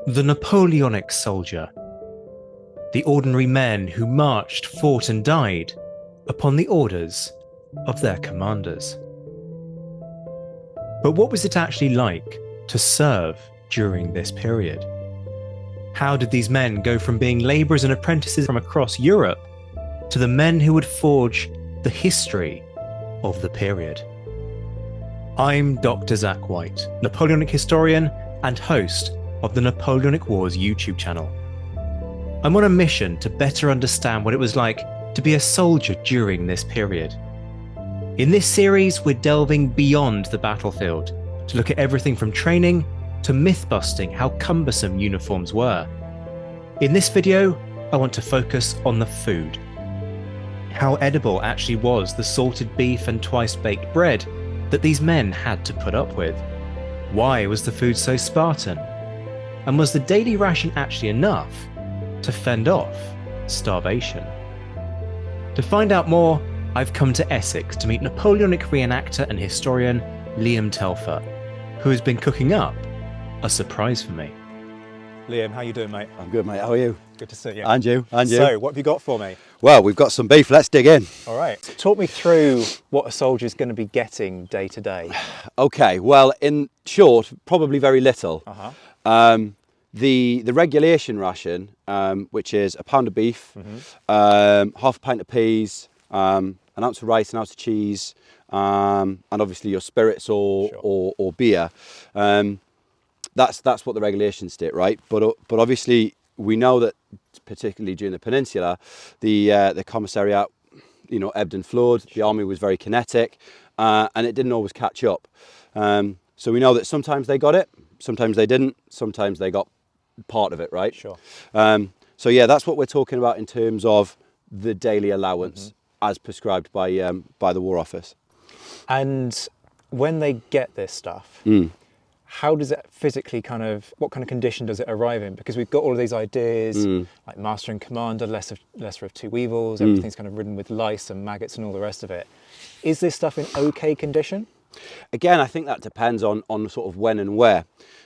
The Napoleonic soldier. The ordinary men who marched, fought, and died upon the orders of their commanders. But what was it actually like to serve during this period? How did these men go from being labourers and apprentices from across Europe to the men who would forge the history of the period? I'm Dr. Zack White, Napoleonic historian and host of the Napoleonic Wars YouTube channel. I'm on a mission to better understand what it was like to be a soldier during this period. In this series, we're delving beyond the battlefield to look at everything from training to myth-busting how cumbersome uniforms were. In this video, I want to focus on the food. How edible actually was the salted beef and twice-baked bread that these men had to put up with? Why was the food so Spartan? And was the daily ration actually enough to fend off starvation? To find out more, I've come to Essex to meet Napoleonic re-enactor and historian Liam Telfer, who has been cooking up a surprise for me. Liam, how you doing, mate? I'm good, mate. How are you? Good to see you. And you, and you. So, what have you got for me? Well, we've got some beef. Let's dig in. All right. Talk me through what a soldier's going to be getting day to day. Okay, well, in short, probably very little. The regulation ration, which is a pound of beef, half a pint of peas, an ounce of rice, an ounce of cheese, and obviously your spirits or beer. That's what the regulations state, right? But obviously we know that particularly during the peninsula, the commissariat, ebbed and flowed. The army was very kinetic, and it didn't always catch up. So we know that sometimes they got it, sometimes they didn't, sometimes they got part of it, right? Sure. So yeah, that's what we're talking about in terms of the daily allowance as prescribed by the War Office. And when they get this stuff, how does it physically what kind of condition does it arrive in? Because we've got all of these ideas, like master and commander, lesser of two Weevils, everything's kind of ridden with lice and maggots and all the rest of it. Is this stuff in okay condition? Again, I think that depends on sort of when and where.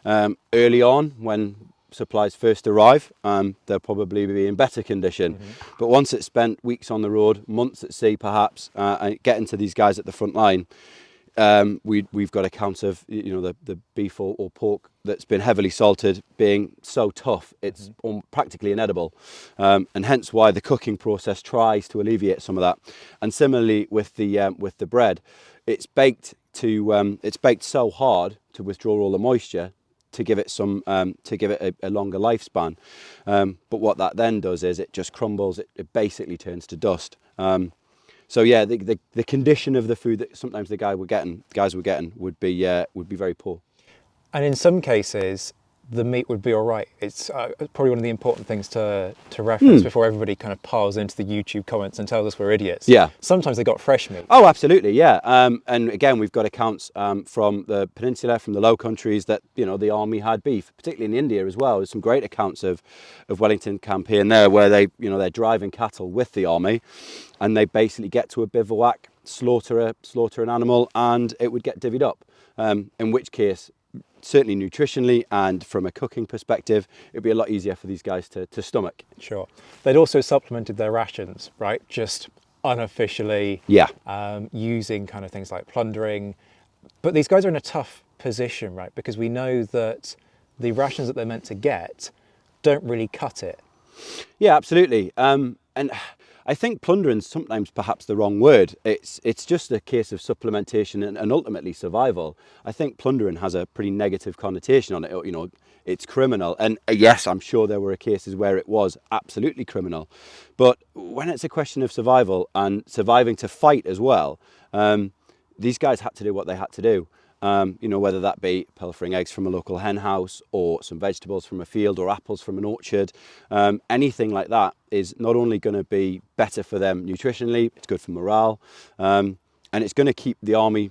Early on, when supplies first arrive, they'll probably be in better condition. But once it's spent weeks on the road, months at sea perhaps, and getting to these guys at the front line, we've got accounts of the beef or pork that's been heavily salted being so tough it's practically inedible, and hence why the cooking process tries to alleviate some of that. And similarly with the bread, it's baked so hard to withdraw all the moisture to give it a longer lifespan. But what that then does is it just crumbles. It basically turns to dust. So yeah, the condition of the food that sometimes the guys were getting would be very poor. And in some cases, the meat would be all right. It's probably one of the important things to reference before everybody kind of piles into the YouTube comments and tells us we're idiots. Yeah. Sometimes they got fresh meat. Oh, absolutely, yeah. And again, we've got accounts from the peninsula, from the Low Countries, that the army had beef, particularly in India as well. There's some great accounts of Wellington campaign there, where they're driving cattle with the army, and they basically get to a bivouac, slaughter an animal, and it would get divvied up. In which case, certainly nutritionally and from a cooking perspective, it'd be a lot easier for these guys to stomach. Sure. They'd also supplemented their rations, right? Just unofficially, using kind of things like plundering. But these guys are in a tough position, right? Because we know that the rations that they're meant to get don't really cut it. Yeah, absolutely. And I think plundering's sometimes perhaps the wrong word. It's just a case of supplementation and ultimately survival. I think plundering has a pretty negative connotation on it. It's criminal. And yes, I'm sure there were cases where it was absolutely criminal. But when it's a question of survival and surviving to fight as well, these guys had to do what they had to do. Whether that be pilfering eggs from a local hen house or some vegetables from a field or apples from an orchard, anything like that is not only going to be better for them nutritionally, it's good for morale, and it's going to keep the army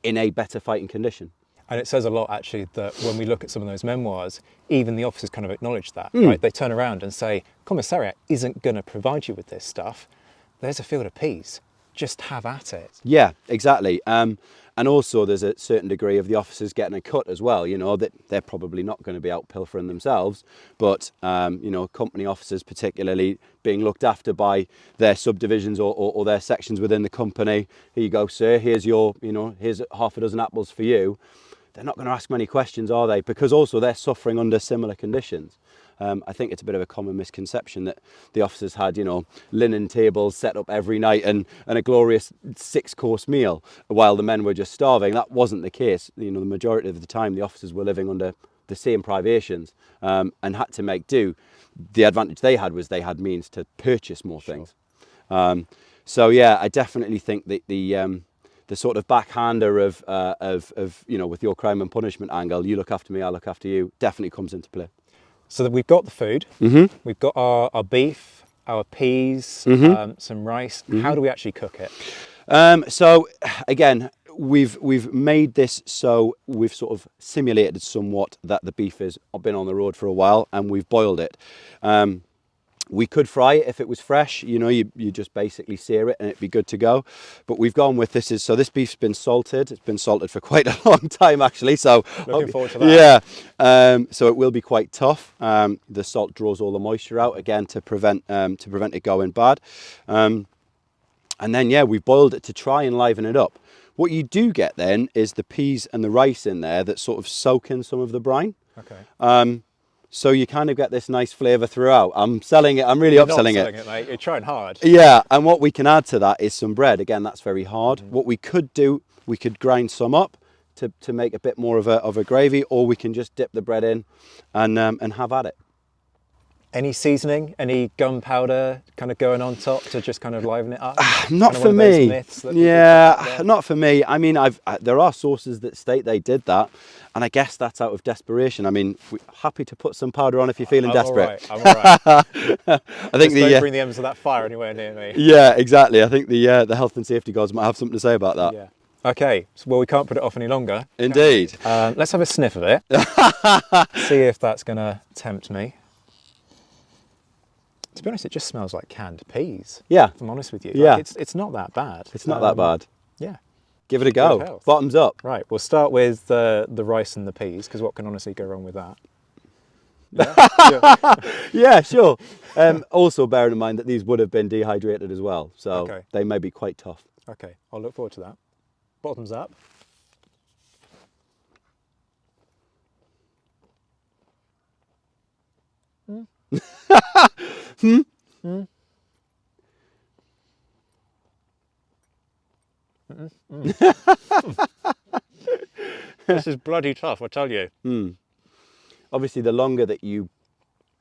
in a better fighting condition. And it says a lot, actually, that when we look at some of those memoirs, even the officers kind of acknowledge that, right? They turn around and say, commissariat isn't going to provide you with this stuff. There's a field of peas. just have at it. Yeah, exactly. And also there's a certain degree of the officers getting a cut as well, you know, that they're probably not going to be out pilfering themselves, but, you know, company officers particularly being looked after by their subdivisions or their sections within the company. Here you go, sir, here's your, you know, here's half a dozen apples for you. They're not going to ask many questions, are they? Because also they're suffering under similar conditions. I think it's a bit of a common misconception that the officers had, you know, linen tables set up every night and a glorious 6-course meal while the men were just starving. That wasn't the case. You know, the majority of the time the officers were living under the same privations and had to make do. The advantage they had was they had means to purchase more things. So yeah, I definitely think that the sort of backhander of you know, with your crime and punishment angle, you look after me, I look after you, definitely comes into play. So that we've got the food, we've got our beef, our peas, some rice. How do we actually cook it? So again, we've made this so we've sort of simulated somewhat that the beef has been on the road for a while, and we've boiled it. We could fry it if it was fresh, you know, you just basically sear it and it'd be good to go. But we've gone with so this beef's been salted. It's been salted for quite a long time actually. So looking forward to that. Yeah, so it will be quite tough. The salt draws all the moisture out again to prevent it going bad. And then yeah, we've boiled it to try and liven it up. What you do get then is the peas and the rice in there that sort of soak in some of the brine. Okay. So you kind of get this nice flavour throughout. I'm selling it. I'm really upselling it. Mate. You're trying hard. Yeah, and what we can add to that is some bread. Again, that's very hard. What we could do, we could grind some up to make a bit more of a gravy, or we can just dip the bread in and have at it. Any seasoning, any gunpowder kind of going on top to just kind of liven it up? Not for me. Yeah, not for me. I mean, there are sources that state they did that, and I guess that's out of desperation. I mean, we're happy to put some powder on if you're feeling desperate. I'm all right. I think don't bring the embers of that fire anywhere near me. Yeah, exactly. I think the health and safety gods might have something to say about that. Yeah. Okay, so, well, we can't put it off any longer. Indeed. Let's have a sniff of it. See if that's going to tempt me. To be honest, it just smells like canned peas. Yeah. If I'm honest with you. Yeah. Like, it's not that bad. It's not that bad. Yeah. Give it a go. Bottoms up. Right, we'll start with the rice and the peas, because what can honestly go wrong with that? Yeah, yeah, sure. Also bearing in mind that these would have been dehydrated as well, so they may be quite tough. Okay, I'll look forward to that. Bottoms up. This is bloody tough, I tell you. Obviously, the longer that you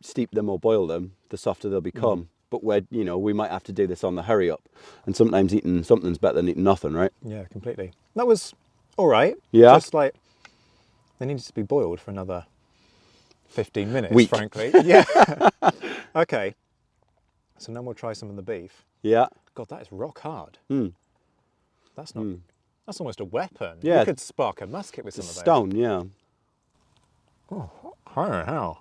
steep them or boil them, the softer they'll become. But we might have to do this on the hurry up, and sometimes eating something's better than eating nothing, right? Yeah, completely. That was all right. Yeah. Just like they needed to be boiled for another 15 minutes, Week. frankly. Yeah. Okay. So now we'll try some of the beef. Yeah. God, that is rock hard. That's not. That's almost a weapon. Yeah. You could spark a musket with some of those. Stone, yeah. Oh, I don't know how.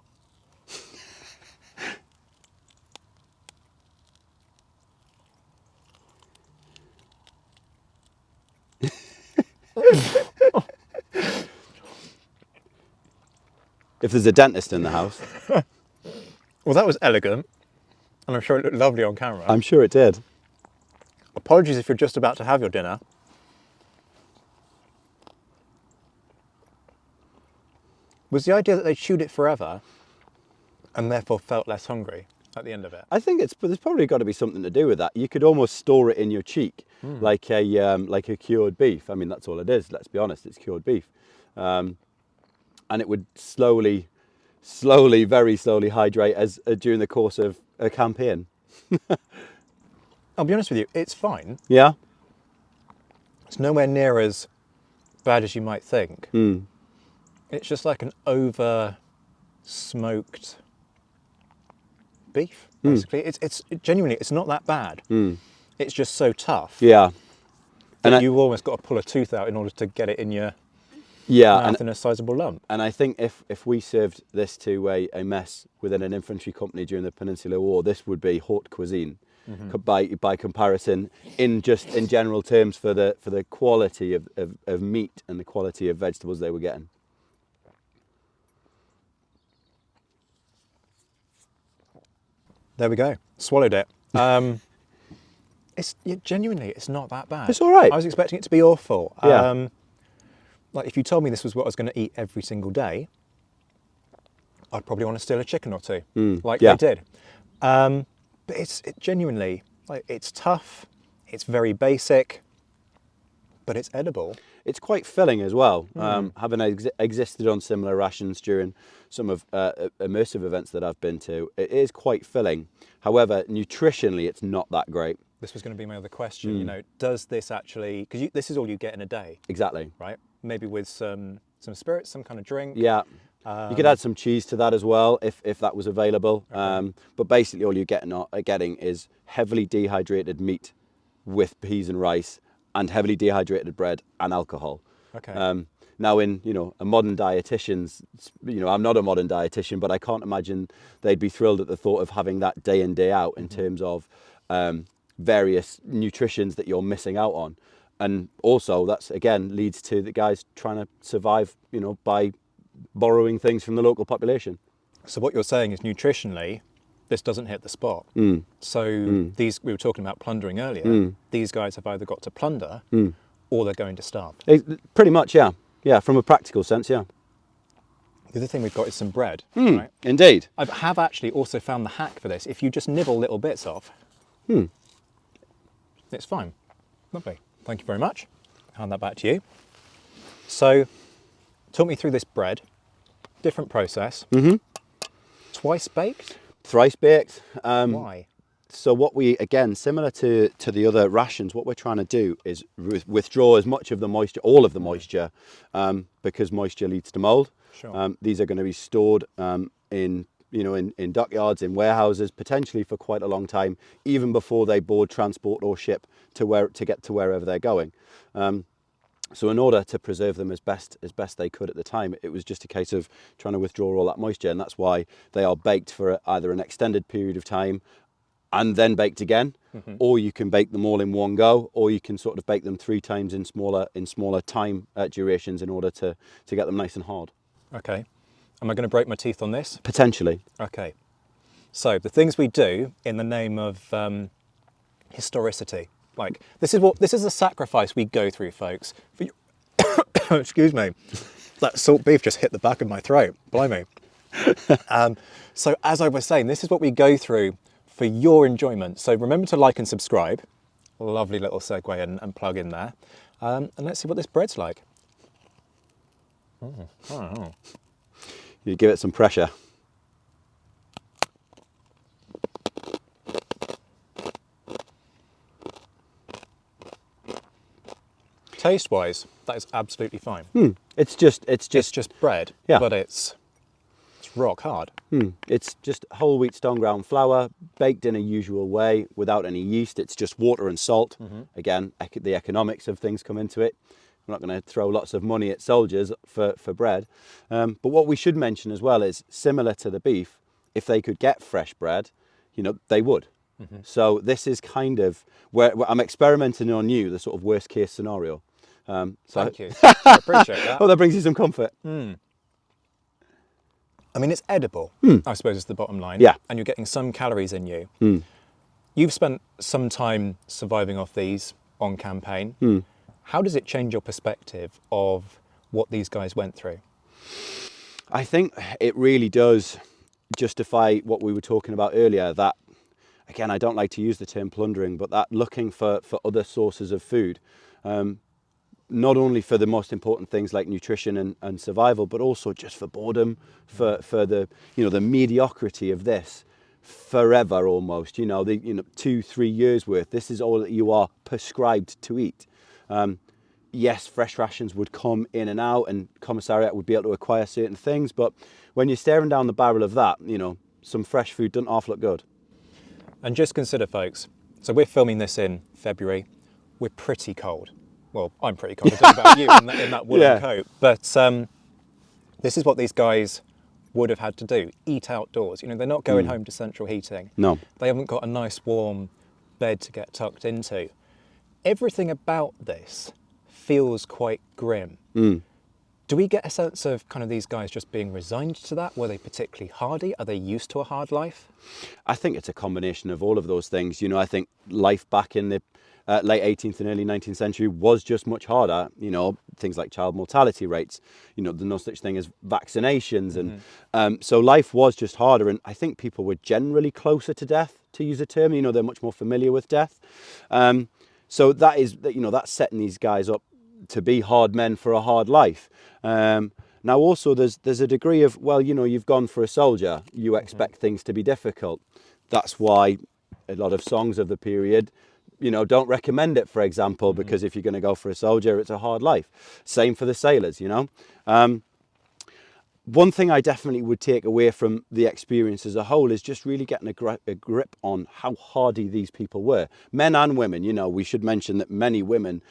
If there's a dentist in the house. Well, that was elegant, and I'm sure it looked lovely on camera. I'm sure it did. Apologies if you're just about to have your dinner. Was the idea that they chewed it forever and therefore felt less hungry at the end of it? I think there's probably got to be something to do with that. You could almost store it in your cheek like a cured beef. I mean, that's all it is. Let's be honest, it's cured beef, and it would slowly, very slowly hydrate as during the course of a campaign. I'll be honest with you, it's fine. Yeah. It's nowhere near as bad as you might think. It's just like an over-smoked beef, basically. It's genuinely, it's not that bad. It's just so tough. Yeah. And you've almost got to pull a tooth out in order to get it in your mouth in a sizable lump. And I think if we served this to a mess within an infantry company during the Peninsular War, this would be haute cuisine. by comparison, in general terms for the quality of meat and the quality of vegetables they were getting. There we go. Swallowed it. Genuinely, it's not that bad. It's all right. I was expecting it to be awful. Yeah. Like if you told me this was what I was going to eat every single day, I'd probably want to steal a chicken or two, like yeah. they did. But it genuinely, like, it's tough. It's very basic, but it's edible. It's quite filling as well. Having existed on similar rations during some of immersive events that I've been to, it is quite filling. However, nutritionally, it's not that great. This was going to be my other question. You know, does this actually? Because this is all you get in a day. Exactly. Right. Maybe with some spirits, some kind of drink. Yeah. You could add some cheese to that as well if that was available. Okay. But basically, all you're getting is heavily dehydrated meat with peas and rice, and heavily dehydrated bread and alcohol. Okay. Now, in a modern dietitian's, I'm not a modern dietitian, but I can't imagine they'd be thrilled at the thought of having that day in, day out in terms of various nutritions that you're missing out on. And also, that's again leads to the guys trying to survive, by borrowing things from the local population. So what you're saying is nutritionally, this doesn't hit the spot. So these, we were talking about plundering earlier, these guys have either got to plunder or they're going to starve. Pretty much, yeah. Yeah, from a practical sense, yeah. The other thing we've got is some bread, right? Indeed. I have actually also found the hack for this. If you just nibble little bits off, it's fine. Lovely. Thank you very much. Hand that back to you. So, talk me through this bread. Different process. Twice baked? Thrice baked. Why? So what we, again, similar to the other rations, what we're trying to do is withdraw as much of the moisture, all of the moisture, because moisture leads to mold. Sure. These are going to be stored in dockyards, in warehouses, potentially for quite a long time, even before they board, transport or ship to get to wherever they're going. So in order to preserve them as best they could at the time, it was just a case of trying to withdraw all that moisture, and that's why they are baked for either an extended period of time and then baked again, or you can bake them all in one go, or you can sort of bake them 3 times in smaller time durations in order to get them nice and hard. Okay. Am I going to break my teeth on this? Potentially. Okay. So the things we do in the name of historicity, like this is a sacrifice we go through, folks. For your excuse me, that salt beef just hit the back of my throat. Blimey. So as I was saying, this is what we go through for your enjoyment. So remember to like and subscribe. Lovely little segue and plug in there. And let's see what this bread's like. You give it some pressure. Taste-wise, that is absolutely fine. It's just bread, yeah. But it's rock hard. It's just whole wheat stone ground flour, baked in a usual way without any yeast. It's just water and salt. Again, the economics of things come into it. We're not going to throw lots of money at soldiers for bread. But what we should mention as well is, similar to the beef, if they could get fresh bread, they would. So this is kind of where I'm experimenting on you, the sort of worst case scenario. Thank you. I appreciate that. Oh, that brings you some comfort. I mean, it's edible, I suppose is the bottom line. Yeah. And you're getting some calories in you. You've spent some time surviving off these on campaign. How does it change your perspective of what these guys went through? I think it really does justify what we were talking about earlier, that, again, I don't like to use the term plundering, but that looking for other sources of food, not only for the most important things like nutrition and survival, but also just for boredom, for the the mediocrity of this forever almost. 2-3 years worth. This is all that you are prescribed to eat. Yes, fresh rations would come in and out, and commissariat would be able to acquire certain things, but when you're staring down the barrel of that, some fresh food doesn't half look good. And just consider, folks, so we're filming this in February. We're pretty cold. Well, I'm pretty cold. I don't know about you in that woolen coat. But this is what these guys would have had to do, eat outdoors. They're not going home to central heating. No. They haven't got a nice warm bed to get tucked into. Everything about this feels quite grim. Do we get a sense of kind of these guys just being resigned to that? Were they particularly hardy? Are they used to a hard life? I think it's a combination of all of those things. You know, I think life back in the late 18th and early 19th century was just much harder. You know, things like child mortality rates, you know, there's no such thing as vaccinations. And so life was just harder. And I think people were generally closer to death, to use a term. You know, they're much more familiar with death. So that is, you know, that's setting these guys up to be hard men for a hard life. Now also there's a degree of, well, you know, you've gone for a soldier, you expect things to be difficult. That's why a lot of songs of the period, you know, don't recommend it, for example, because if you're going to go for a soldier, it's a hard life. Same for the sailors, you know. One thing I definitely would take away from the experience as a whole is just really getting a grip on how hardy these people were. Men and women, you know, we should mention that many women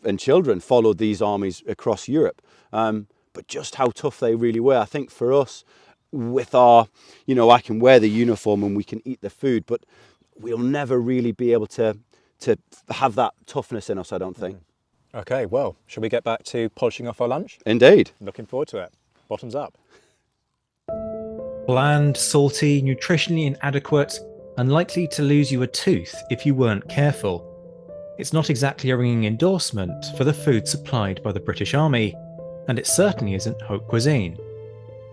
and children followed these armies across Europe. But just how tough they really were. I think for us, with our, you know, I can wear the uniform and we can eat the food, but we'll never really be able to have that toughness in us, I don't think. Okay, well, shall we get back to polishing off our lunch? Indeed. Looking forward to it. Bottoms up. Bland, salty, nutritionally inadequate, and likely to lose you a tooth if you weren't careful. It's not exactly a ringing endorsement for the food supplied by the British Army, and it certainly isn't haute cuisine.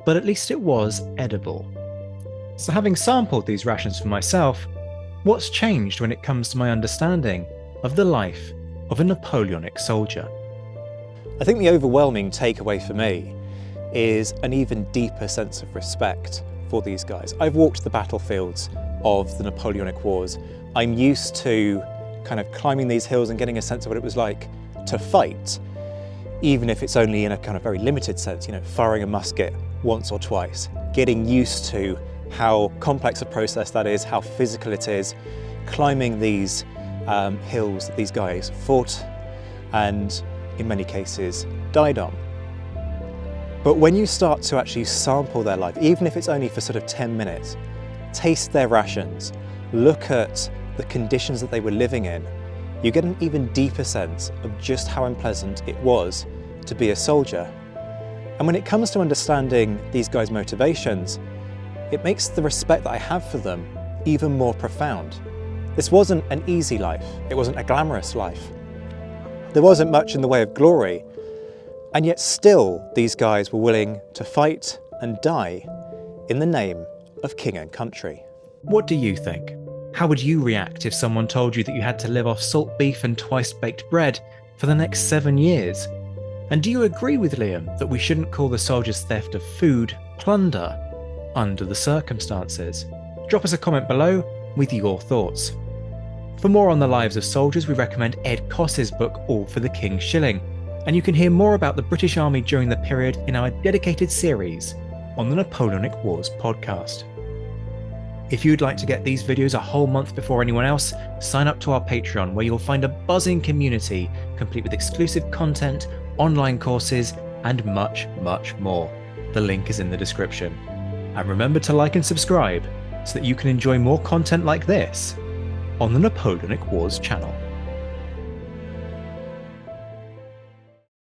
But at least it was edible. So having sampled these rations for myself, what's changed when it comes to my understanding of the life of a Napoleonic soldier? I think the overwhelming takeaway for me is an even deeper sense of respect for these guys. I've walked the battlefields of the Napoleonic Wars. I'm used to kind of climbing these hills and getting a sense of what it was like to fight, even if it's only in a kind of very limited sense, you know, firing a musket once or twice, getting used to how complex a process that is, how physical it is, climbing these hills that these guys fought and in many cases died on. But when you start to actually sample their life, even if it's only for sort of 10 minutes, taste their rations, look at the conditions that they were living in, you get an even deeper sense of just how unpleasant it was to be a soldier. And when it comes to understanding these guys' motivations, it makes the respect that I have for them even more profound. This wasn't an easy life. It wasn't a glamorous life. There wasn't much in the way of glory. And yet still, these guys were willing to fight and die in the name of king and country. What do you think? How would you react if someone told you that you had to live off salt beef and twice-baked bread for the next 7 years? And do you agree with Liam that we shouldn't call the soldiers' theft of food plunder under the circumstances? Drop us a comment below with your thoughts. For more on the lives of soldiers, we recommend Ed Koss's book All for the King's Shilling, and you can hear more about the British Army during the period in our dedicated series on the Napoleonic Wars podcast. If you'd like to get these videos a whole month before anyone else, sign up to our Patreon, where you'll find a buzzing community complete with exclusive content, online courses, and much, much more. The link is in the description. And remember to like and subscribe so that you can enjoy more content like this on the Napoleonic Wars channel.